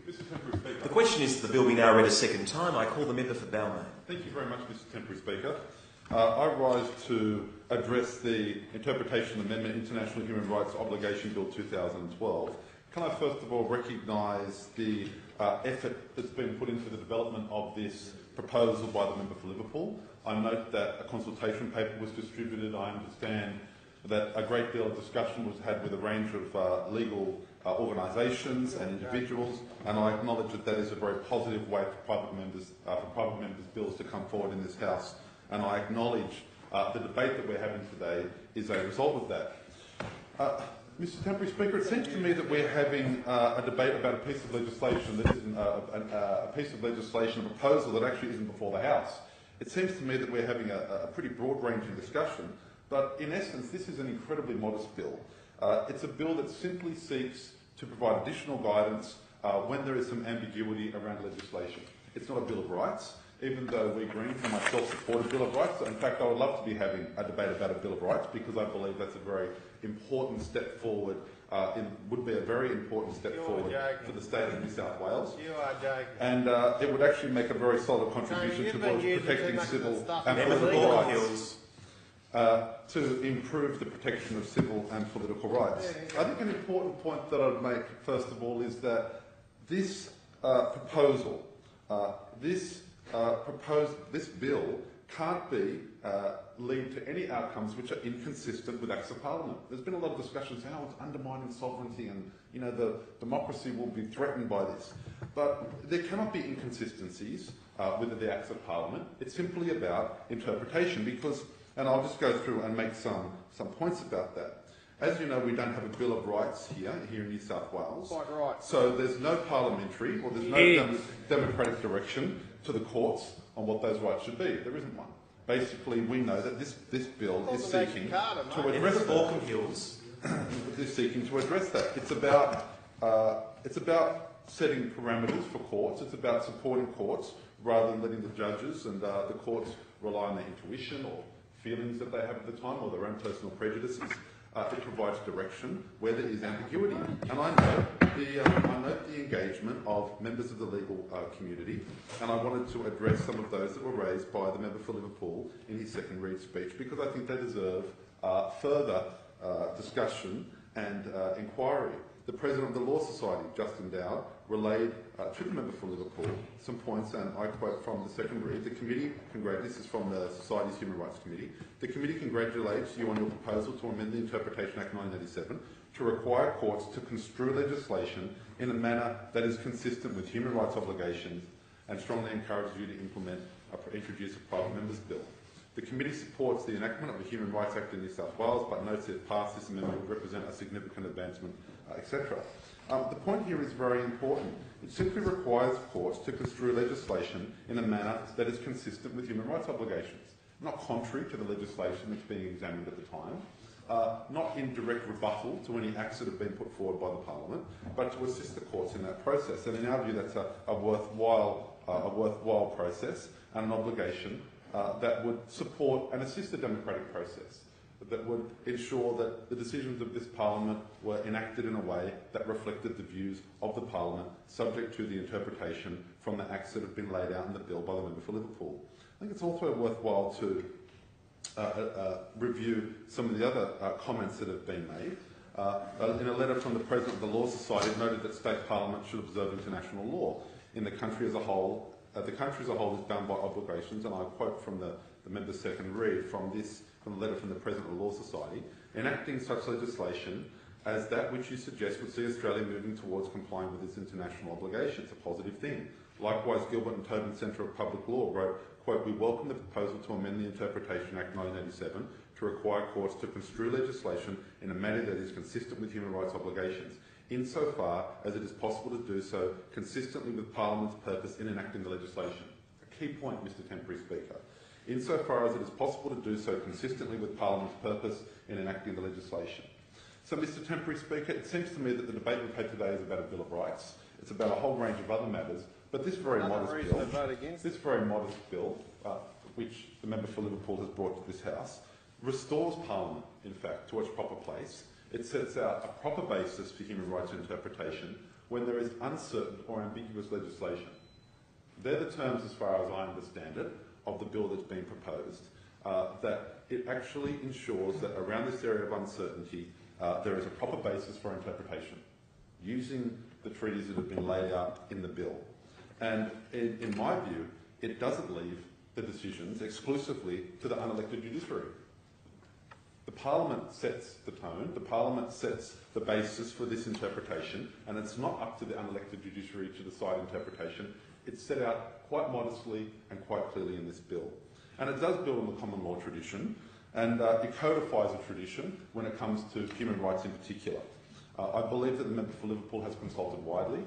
The question is that the bill be now read a second time. I call the member for Balmain. Thank you very much, Mr Temporary Speaker. I rise to address the Interpretation Amendment International Human Rights Obligation Bill 2012. Can I first of all recognise the effort that's been put into the development of this proposal by the member for Liverpool? I note that a consultation paper was distributed. I understand that a great deal of discussion was had with a range of legal organisations and individuals, and I acknowledge that that is a very positive way for private members' bills to come forward in this House, and I acknowledge the debate that we're having today is a result of that. Mr Temporary Speaker, it seems to me that we're having a debate about a piece of legislation that isn't a piece of legislation, a proposal that actually isn't before the House. It seems to me that we're having a pretty broad-ranging discussion, but in essence this is an incredibly modest bill. It's a bill that simply seeks to provide additional guidance when there is some ambiguity around legislation. It's not a Bill of Rights, even though we Greens and myself support a Bill of Rights. In fact, I would love to be having a debate about a Bill of Rights because I believe that's a very important step forward, would be a very important step forward for the state of New South Wales. And it would actually make a very solid contribution towards protecting civil and political rights. To improve the protection of civil and political rights. I think an important point that I'd make, first of all, is that this proposal, this bill can't lead to any outcomes which are inconsistent with acts of parliament. There's been a lot of discussions how it's undermining sovereignty and the democracy will be threatened by this. But there cannot be inconsistencies with the acts of parliament. It's simply about interpretation because, and I'll just go through and make some points about that. As you know, we don't have a Bill of Rights here in New South Wales. Quite right. So there's no parliamentary or there's no democratic direction to the courts on what those rights should be. There isn't one. Basically, we know that this bill is seeking to address that. It's seeking to address that. It's about setting parameters for courts. It's about supporting courts rather than letting the judges and the courts rely on their intuition or feelings that they have at the time or their own personal prejudices. It provides direction where there is ambiguity. And I note the engagement of members of the legal community, and I wanted to address some of those that were raised by the member for Liverpool in his second read speech because I think they deserve further discussion and inquiry. The President of the Law Society, Justin Dowd, relayed to the member for Liverpool some points, and I quote from the second read. This is from the Society's Human Rights Committee. The committee congratulates you on your proposal to amend the Interpretation Act 1987 to require courts to construe legislation in a manner that is consistent with human rights obligations and strongly encourages you to introduce a private member's bill. The committee supports the enactment of the Human Rights Act in New South Wales, but notes if passed, this amendment would represent a significant advancement, etc. The point here is very important. It simply requires courts to construe legislation in a manner that is consistent with human rights obligations, not contrary to the legislation that's being examined at the time, not in direct rebuttal to any acts that have been put forward by the Parliament, but to assist the courts in that process. And in our view, that's a worthwhile process and an obligation that would support and assist the democratic process, that would ensure that the decisions of this Parliament were enacted in a way that reflected the views of the Parliament, subject to the interpretation from the acts that have been laid out in the bill by the member for Liverpool. I think it's also worthwhile to review some of the other comments that have been made. In a letter from the President of the Law Society, it noted that state Parliament should observe international law. In the country as a whole, the country as a whole is bound by obligations, and I quote from the member's second read from the letter from the President of the Law Society, enacting such legislation as that which you suggest would see Australia moving towards complying with its international obligations, a positive thing. Likewise, Gilbert and Tobin Centre of Public Law wrote, quote, we welcome the proposal to amend the Interpretation Act 1987 to require courts to construe legislation in a manner that is consistent with human rights obligations, insofar as it is possible to do so consistently with Parliament's purpose in enacting the legislation. A key point, Mr Temporary Speaker. Insofar as it is possible to do so consistently with Parliament's purpose in enacting the legislation. So, Mr Temporary Speaker, it seems to me that the debate we've had today is about a Bill of Rights. It's about a whole range of other matters, but this very modest bill, which the member for Liverpool has brought to this House, restores Parliament, in fact, to its proper place. It sets out a proper basis for human rights interpretation when there is uncertain or ambiguous legislation. They're the terms, as far as I understand it, of the bill that's been proposed, that it actually ensures that around this area of uncertainty there is a proper basis for interpretation, using the treaties that have been laid out in the bill. And in my view, it doesn't leave the decisions exclusively to the unelected judiciary. The Parliament sets the tone, the Parliament sets the basis for this interpretation, and it's not up to the unelected judiciary to decide interpretation. It's set out quite modestly and quite clearly in this bill. And it does build on the common law tradition, and it codifies a tradition when it comes to human rights in particular. I believe that the member for Liverpool has consulted widely.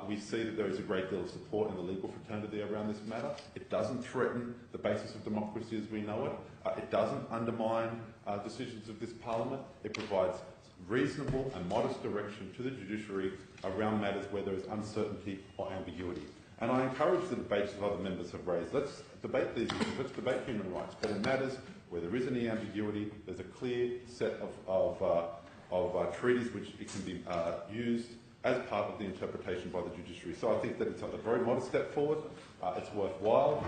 We see that there is a great deal of support in the legal fraternity around this matter. It doesn't threaten the basis of democracy as we know it. It doesn't undermine decisions of this Parliament. It provides reasonable and modest direction to the judiciary around matters where there is uncertainty or ambiguity. And I encourage the debates that other members have raised. Let's debate these issues. Let's debate human rights. But in matters where there is any ambiguity, there's a clear set of treaties which it can be used as part of the interpretation by the judiciary. So I think that it's a very modest step forward. It's worthwhile.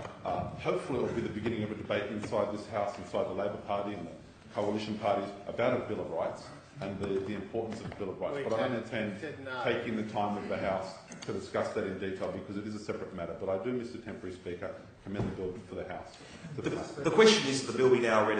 Hopefully it will be the beginning of a debate inside this House, inside the Labor Party and the coalition parties about a Bill of Rights and the importance of the Bill of Rights. But I don't intend taking the time of the House to discuss that in detail because it is a separate matter. But I do, Mr Temporary Speaker, commend the bill for the House. The question is, the bill we now read